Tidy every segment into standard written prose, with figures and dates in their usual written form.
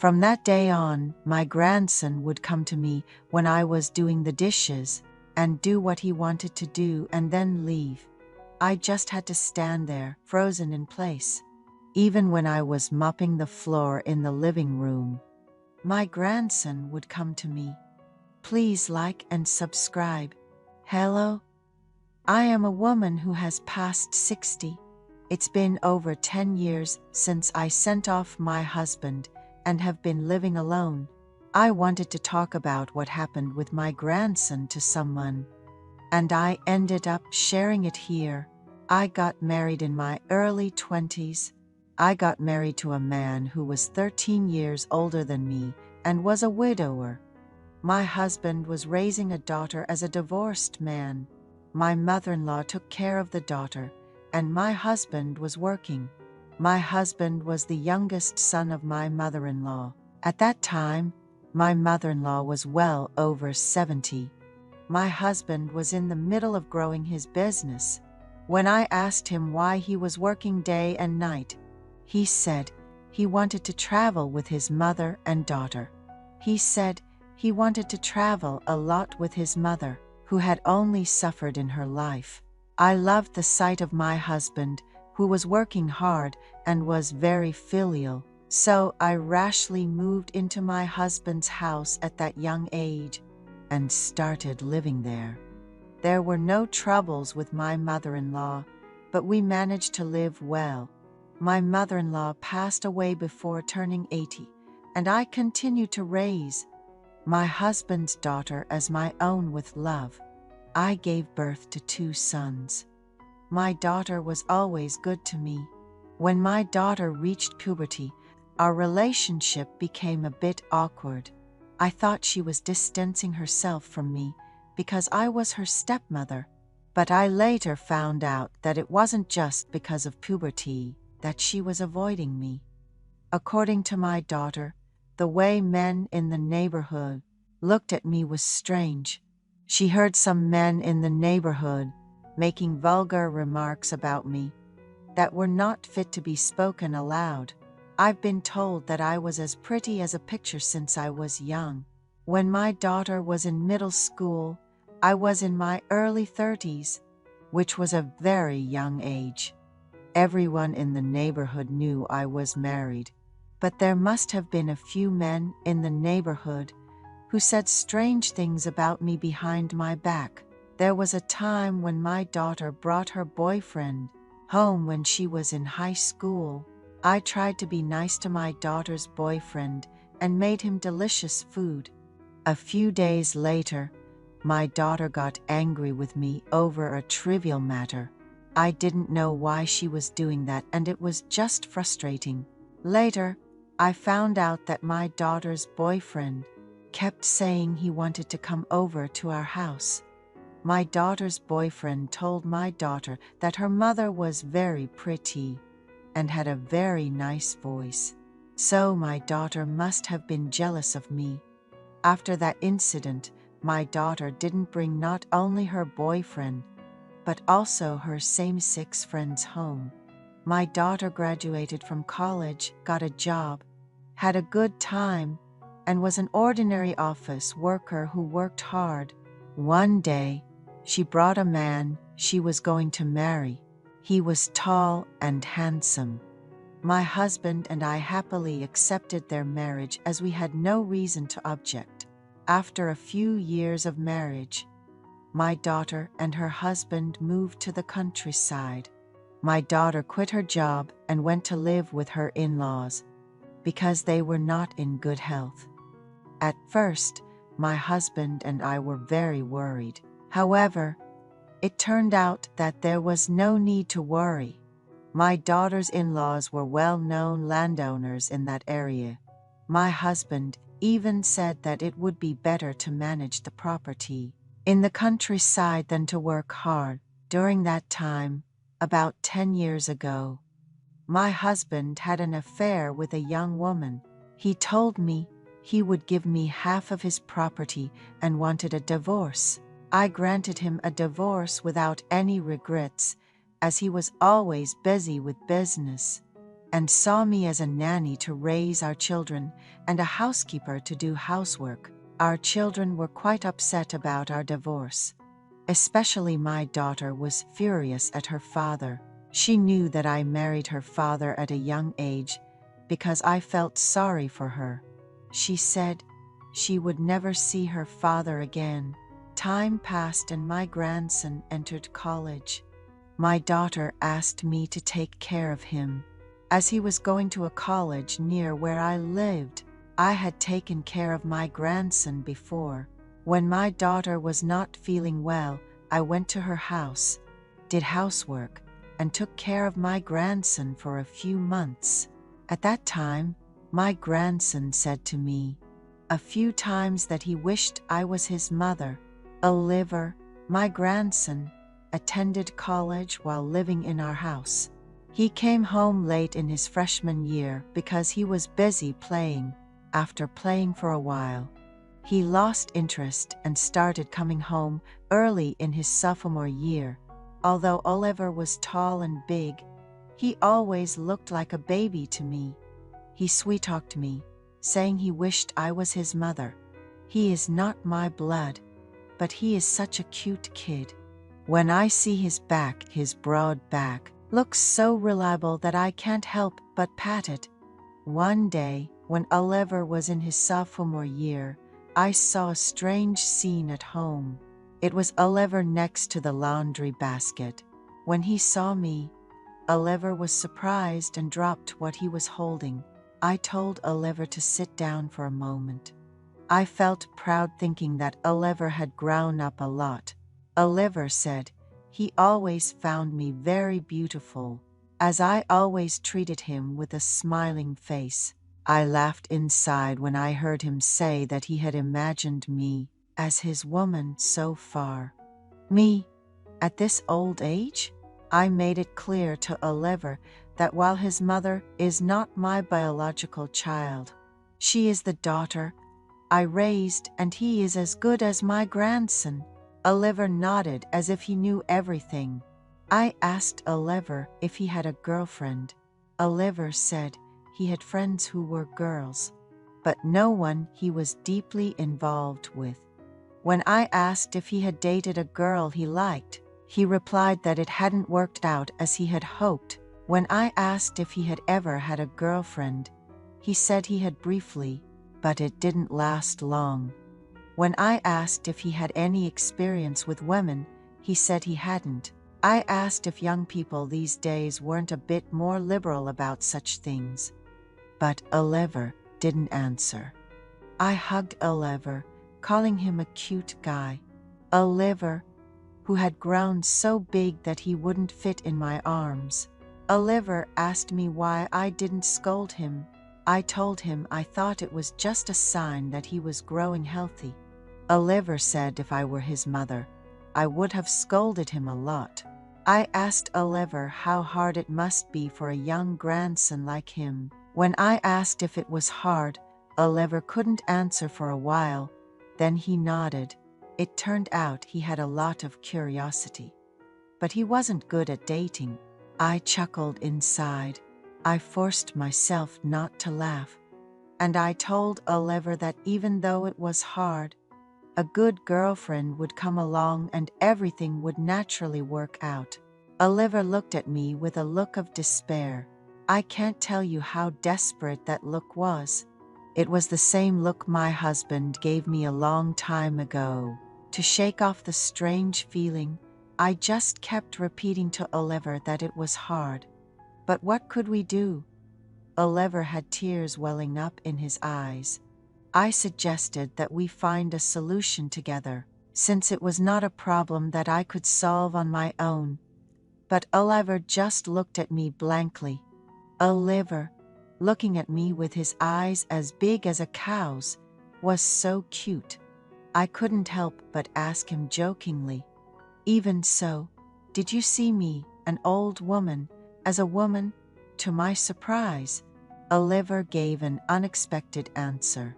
From that day on, my grandson would come to me when I was doing the dishes and do what he wanted to do and then leave. I just had to stand there, frozen in place. Even when I was mopping the floor in the living room, my grandson would come to me. Please like and subscribe. Hello? I am a woman who has passed 60. It's been over 10 years since I sent off my husband and have been living alone. I wanted to talk about what happened with my grandson to someone, and I ended up sharing it here. I got married in my early 20s. I got married to a man who was 13 years older than me and was a widower. My husband was raising a daughter as a divorced man. My mother-in-law took care of the daughter, and my husband was working. My husband was the youngest son of my mother-in-law. At that time, my mother-in-law was well over 70. My husband was in the middle of growing his business. When I asked him why he was working day and night, he said he wanted to travel with his mother and daughter. He said he wanted to travel a lot with his mother, who had only suffered in her life. I loved the sight of my husband, who was working hard and was very filial, so I rashly moved into my husband's house at that young age and started living there. There were no troubles with my mother-in-law, but we managed to live well. My mother-in-law passed away before turning 80, and I continued to raise my husband's daughter as my own with love. I gave birth to 2 sons. My daughter was always good to me. When my daughter reached puberty, our relationship became a bit awkward. I thought she was distancing herself from me because I was her stepmother, but I later found out that it wasn't just because of puberty that she was avoiding me. According to my daughter, the way men in the neighborhood looked at me was strange. She heard some men in the neighborhood making vulgar remarks about me that were not fit to be spoken aloud. I've been told that I was as pretty as a picture since I was young. When my daughter was in middle school, I was in my early 30s, which was a very young age. Everyone in the neighborhood knew I was married, but there must have been a few men in the neighborhood who said strange things about me behind my back. There was a time when my daughter brought her boyfriend home when she was in high school. I tried to be nice to my daughter's boyfriend and made him delicious food. A few days later, my daughter got angry with me over a trivial matter. I didn't know why she was doing that, and it was just frustrating. Later, I found out that my daughter's boyfriend kept saying he wanted to come over to our house. My daughter's boyfriend told my daughter that her mother was very pretty and had a very nice voice, so my daughter must have been jealous of me. After that incident, my daughter didn't bring not only her boyfriend, but also her same-sex friends home. My daughter graduated from college, got a job, had a good time, and was an ordinary office worker who worked hard. One day, she brought a man she was going to marry. He was tall and handsome. My husband and I happily accepted their marriage as we had no reason to object. After a few years of marriage, my daughter and her husband moved to the countryside. My daughter quit her job and went to live with her in-laws because they were not in good health. At first, my husband and I were very worried. However, it turned out that there was no need to worry. My daughter's in-laws were well-known landowners in that area. My husband even said that it would be better to manage the property in the countryside than to work hard. During that time, about 10 years ago, my husband had an affair with a young woman. He told me he would give me half of his property and wanted a divorce. I granted him a divorce without any regrets, as he was always busy with business. and saw me as a nanny to raise our children and a housekeeper to do housework. Our children were quite upset about our divorce. Especially my daughter was furious at her father. She knew that I married her father at a young age because I felt sorry for her. She said she would never see her father again. Time passed and my grandson entered college. My daughter asked me to take care of him. As he was going to a college near where I lived, I had taken care of my grandson before. When my daughter was not feeling well, I went to her house, did housework, and took care of my grandson for a few months. At that time, my grandson said to me a few times that he wished I was his mother. Oliver, my grandson, attended college while living in our house. He came home late in his freshman year because he was busy playing. After playing for a while, he lost interest and started coming home early in his sophomore year. Although Oliver was tall and big, he always looked like a baby to me. He sweet-talked me, saying he wished I was his mother. He is not my blood, but he is such a cute kid. When I see his back, his broad back looks so reliable that I can't help but pat it. One day, when Oliver was in his sophomore year, I saw a strange scene at home. It was Oliver next to the laundry basket. When he saw me, Oliver was surprised and dropped what he was holding. I told Oliver to sit down for a moment. I felt proud thinking that Oliver had grown up a lot. Oliver said he always found me very beautiful, as I always treated him with a smiling face. I laughed inside when I heard him say that he had imagined me as his woman so far. Me, at this old age? I made it clear to Oliver that while his mother is not my biological child, she is the daughter I raised, and he is as good as my grandson. Oliver nodded as if he knew everything. I asked Oliver if he had a girlfriend. Oliver said he had friends who were girls, but no one he was deeply involved with. When I asked if he had dated a girl he liked, he replied that it hadn't worked out as he had hoped. When I asked if he had ever had a girlfriend, he said he had briefly, but it didn't last long. When I asked if he had any experience with women, he said he hadn't. I asked if young people these days weren't a bit more liberal about such things, but Oliver didn't answer. I hugged Oliver, calling him a cute guy. Oliver, who had grown so big that he wouldn't fit in my arms. Oliver asked me why I didn't scold him. I told him I thought it was just a sign that he was growing healthy. Oliver said if I were his mother, I would have scolded him a lot. I asked Oliver how hard it must be for a young grandson like him. When I asked if it was hard, Oliver couldn't answer for a while. Then he nodded. It turned out he had a lot of curiosity, but he wasn't good at dating. I chuckled inside. I forced myself not to laugh, and I told Oliver that even though it was hard, a good girlfriend would come along and everything would naturally work out. Oliver looked at me with a look of despair. I can't tell you how desperate that look was. It was the same look my husband gave me a long time ago. To shake off the strange feeling, I just kept repeating to Oliver that it was hard. But what could we do? Oliver had tears welling up in his eyes. I suggested that we find a solution together, since it was not a problem that I could solve on my own. But Oliver just looked at me blankly. Oliver, looking at me with his eyes as big as a cow's, was so cute. I couldn't help but ask him jokingly, "Even so, did you see me, an old woman, as a woman?" To my surprise, Oliver gave an unexpected answer.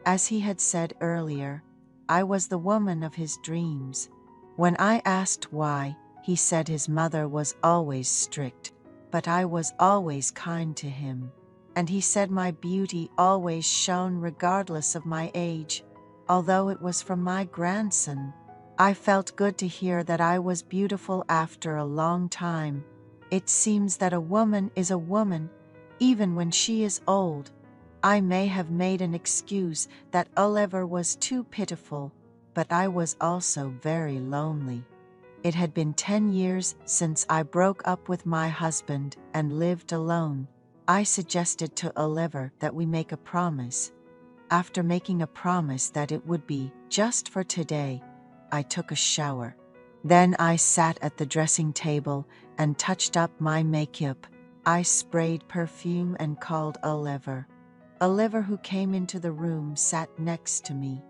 As he had said earlier, I was the woman of his dreams. When I asked why, he said his mother was always strict. but I was always kind to him. And he said my beauty always shone regardless of my age, although it was from my grandson. I felt good to hear that I was beautiful after a long time. It seems that a woman is a woman, even when she is old. I may have made an excuse that Oliver was too pitiful, but I was also very lonely. It had been 10 years since I broke up with my husband and lived alone. I suggested to Oliver that we make a promise. After making a promise that it would be just for today, I took a shower. Then I sat at the dressing table and touched up my makeup. I sprayed perfume and called Oliver. Oliver, who came into the room, sat next to me.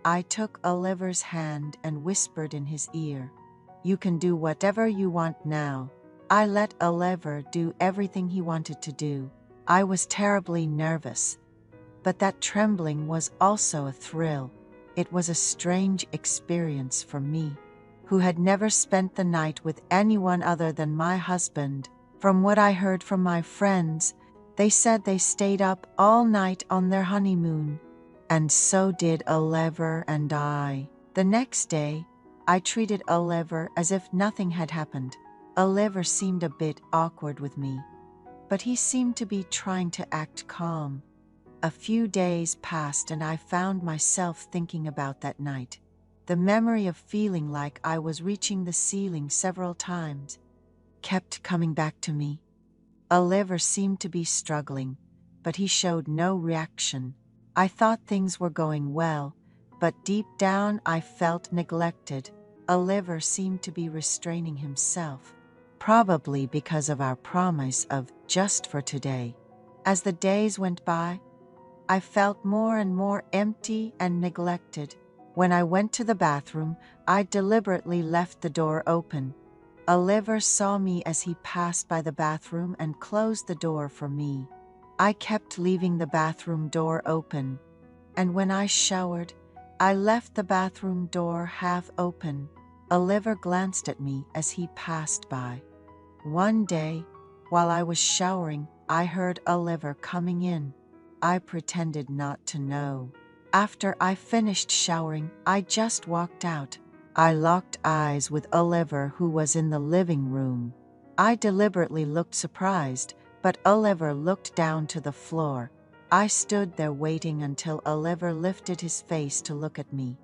I took Oliver's hand and whispered in his ear, "You can do whatever you want now." I let Oliver do everything he wanted to do. I was terribly nervous, but that trembling was also a thrill. It was a strange experience for me, who had never spent the night with anyone other than my husband. From what I heard from my friends, they said they stayed up all night on their honeymoon, and so did Oliver and I. The next day, I treated Oliver as if nothing had happened. Oliver seemed a bit awkward with me, but he seemed to be trying to act calm. A few days passed and I found myself thinking about that night. The memory of feeling like I was reaching the ceiling several times kept coming back to me. Oliver seemed to be struggling, but he showed no reaction. I thought things were going well, but deep down I felt neglected. Oliver seemed to be restraining himself, probably because of our promise of just for today. As the days went by, I felt more and more empty and neglected. When I went to the bathroom, I deliberately left the door open. Oliver saw me as he passed by the bathroom and closed the door for me. I kept leaving the bathroom door open, and when I showered, I left the bathroom door half open. Oliver glanced at me as he passed by. One day, while I was showering, I heard Oliver coming in. I pretended not to know. After I finished showering, I just walked out. I locked eyes with Oliver, who was in the living room. I deliberately looked surprised, but Oliver looked down to the floor. I stood there waiting until Oliver lifted his face to look at me.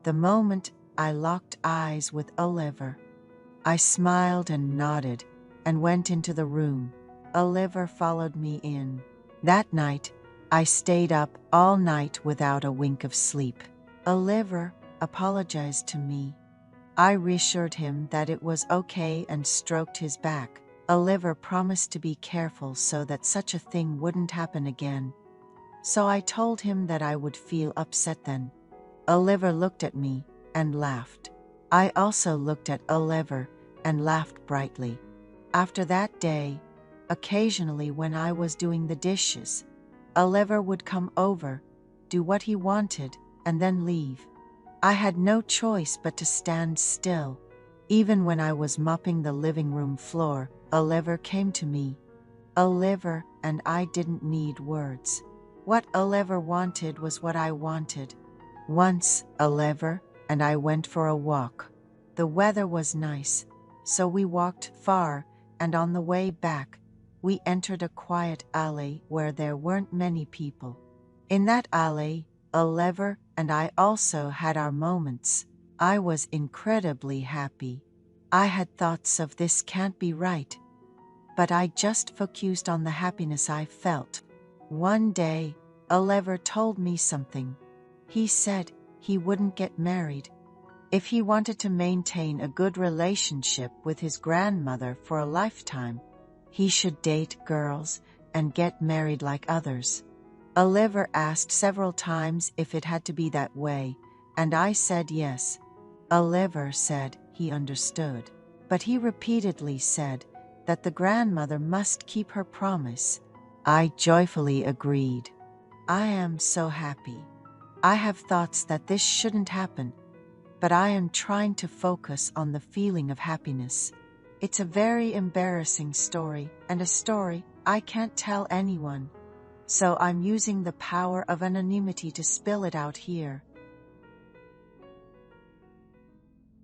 The moment I locked eyes with Oliver, I smiled and nodded and went into the room. Oliver followed me in. That night, I stayed up all night without a wink of sleep. Oliver apologized to me. I reassured him that it was okay and stroked his back. Oliver promised to be careful so that such a thing wouldn't happen again. So I told him that I would feel upset then. Oliver looked at me and laughed. I also looked at Oliver and laughed brightly. After that day, occasionally when I was doing the dishes, Oliver would come over, do what he wanted, and then leave. I had no choice but to stand still. Even when I was mopping the living room floor, Oliver came to me. Oliver and I didn't need words. What Oliver wanted was what I wanted. Once, Oliver and I went for a walk. The weather was nice, so we walked far, and on the way back, we entered a quiet alley where there weren't many people. In that alley, Oliver and I also had our moments. I was incredibly happy. I had thoughts of this can't be right, but I just focused on the happiness I felt. One day, Oliver told me something. He said he wouldn't get married. If he wanted to maintain a good relationship with his grandmother for a lifetime, he should date girls and get married like others. Oliver asked several times if it had to be that way, and I said yes. Oliver said he understood, but he repeatedly said that the grandmother must keep her promise. I joyfully agreed. I am so happy. I have thoughts that this shouldn't happen, but I am trying to focus on the feeling of happiness. It's a very embarrassing story, and a story I can't tell anyone. So I'm using the power of anonymity to spill it out here.